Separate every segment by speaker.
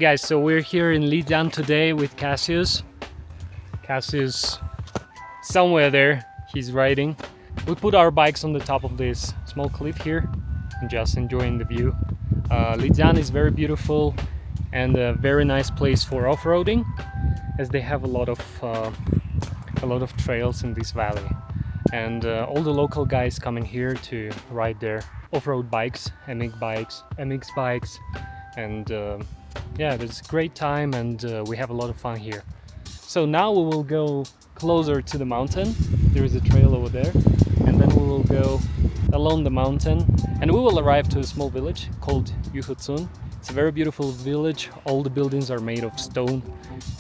Speaker 1: guys, so we're here in Lijiang today with Cassius. Cassius somewhere there, he's riding. We put our bikes on the top of this small cliff here and just enjoying the view. Lijiang is very beautiful and a very nice place for off-roading, as they have a lot of trails in this valley. And all the local guys coming here to ride their off-road bikes, MX bikes, and yeah, it's a great time, and we have a lot of fun here. So now we will go closer to the mountain. There is a trail over there, and then we will go along the mountain, and we will arrive to a small village called Yuwu. It's a very beautiful village. All the buildings are made of stone.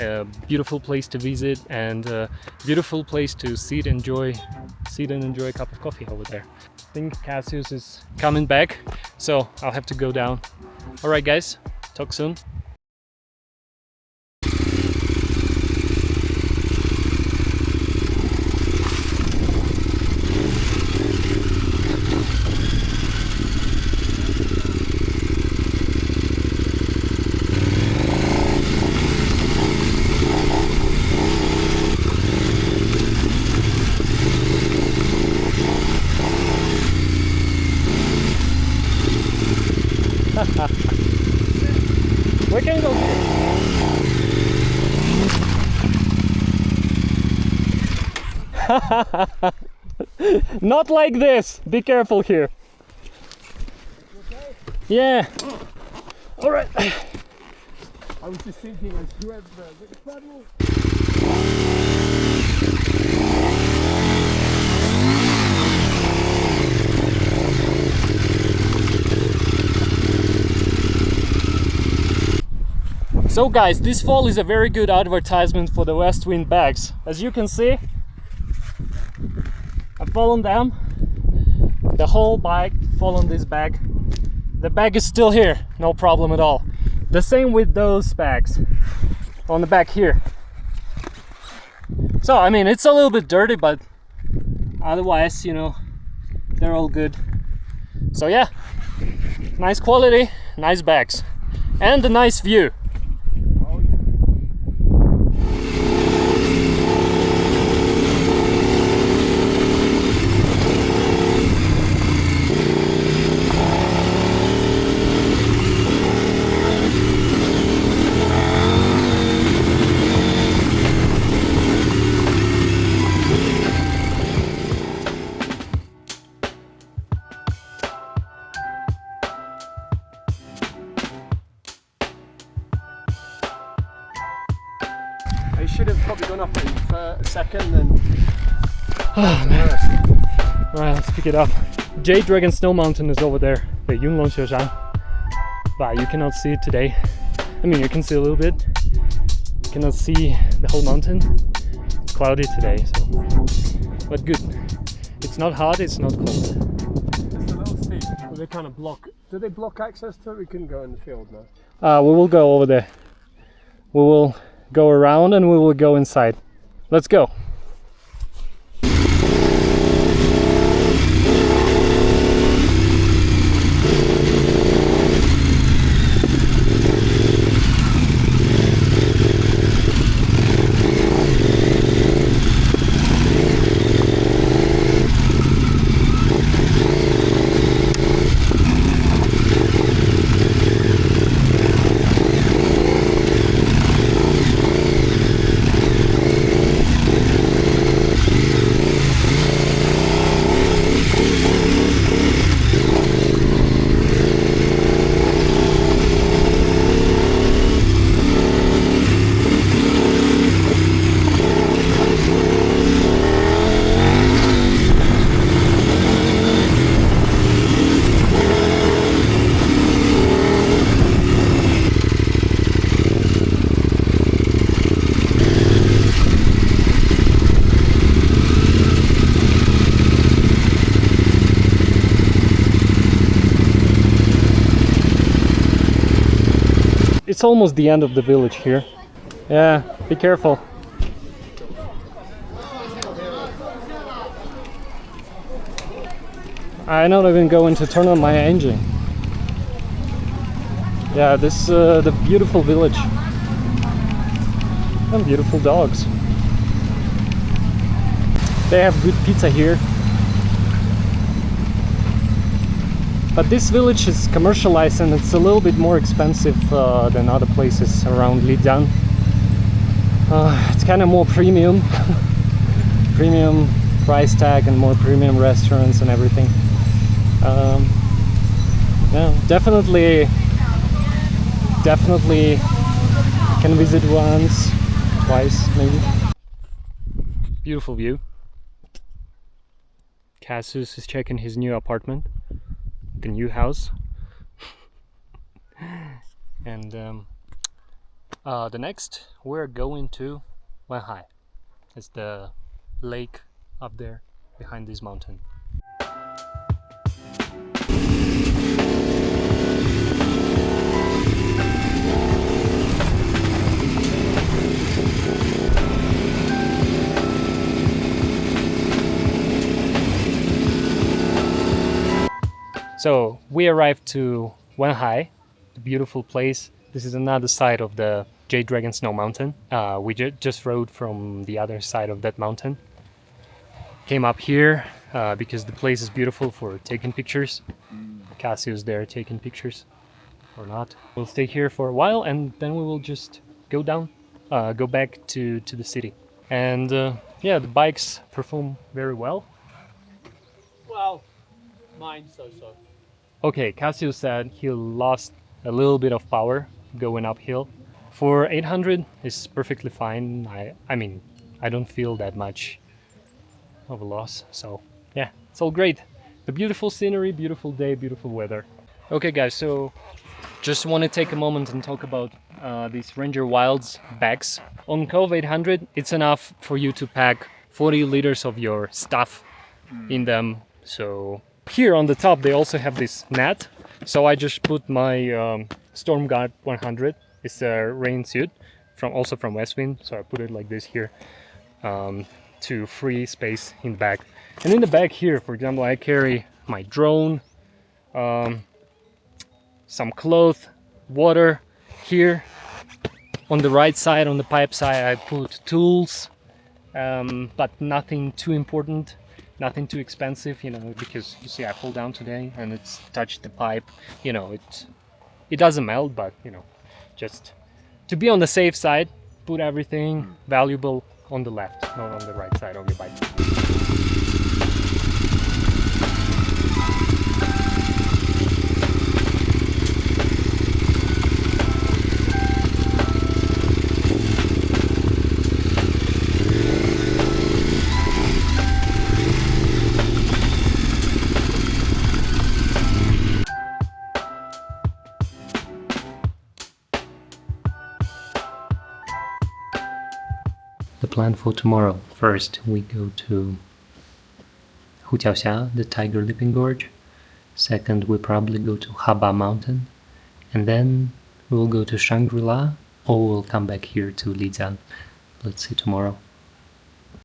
Speaker 1: A beautiful place to visit, and a beautiful place to sit and enjoy a cup of coffee over there. I think Cassius is coming back, so I'll have to go down. Alright guys, talk soon. We can go here. Not like this. Be careful here. Okay? Yeah. All right.
Speaker 2: I was just thinking, as you have the paddle.
Speaker 1: So guys, this fall is a very good advertisement for the West Wind bags. As you can see, I've fallen down. The whole bike fall on this bag. The bag is still here, no problem at all. The same with those bags on the back here. So I mean, it's a little bit dirty, but otherwise, you know, they're all good. So yeah, nice quality, nice bags, and a nice view.
Speaker 2: I should have probably gone up in second and...
Speaker 1: Oh man. Alright, let's pick it up. Jade Dragon Snow Mountain is over there, the Yunnan Xueshan. But you cannot see it today. I mean, you can see a little bit. You cannot see the whole mountain. It's cloudy today, so... But good. It's not hot, it's not cold.
Speaker 2: It's a little steep. Well, they kind of block... Do they block access to it? We couldn't go in the field now.
Speaker 1: We will go over there. We will go around and we will go inside. Let's go. It's almost the end of the village here. Yeah, be careful. I'm not even going to turn on my engine. Yeah, this the beautiful village and beautiful dogs. They have good pizza here. But this village is commercialized and it's a little bit more expensive than other places around Lijiang. It's kind of more premium, premium price tag and more premium restaurants and everything. Yeah, definitely can visit once, twice maybe. Beautiful view. Cassius is checking his new apartment, the new house. And the next we're going to Wenhai. It's the lake up there behind this mountain. So we arrived to Wenhai, the beautiful place. This is another side of the Jade Dragon Snow Mountain. We just rode from the other side of that mountain. Came up here because the place is beautiful for taking pictures. Cassius there taking pictures or not. We'll stay here for a while and then we will just go down, go back to the city. And yeah, the bikes perform very well.
Speaker 2: Well, mine so-so.
Speaker 1: Okay, Cassius said he lost a little bit of power going uphill. For 800 is perfectly fine. I mean, I don't feel that much of a loss. So yeah, it's all great. The beautiful scenery, beautiful day, beautiful weather. Okay guys, so just want to take a moment and talk about these Ranger Wilds bags. On Cove 800, it's enough for you to pack 40 liters of your stuff in them. So here on the top they also have this net, so I just put my Storm Guard 100. It's a rain suit also from Westwind, so I put it like this here to free space in the bag. And in the bag here, for example, I carry my drone, some clothes, water. Here on the right side, on the pipe side, I put tools, but nothing too important. Nothing too expensive, you know, because you see I pulled down today and it's touched the pipe, you know, it doesn't melt, but you know, just to be on the safe side, put everything valuable on the left, not on the right side of your bike. The plan for tomorrow. First, we go to Hujiaoxia, the Tiger Leaping Gorge. Second, we probably go to Haba Mountain. And then we'll go to Shangri-La, or we'll come back here to Lijiang. Let's see tomorrow.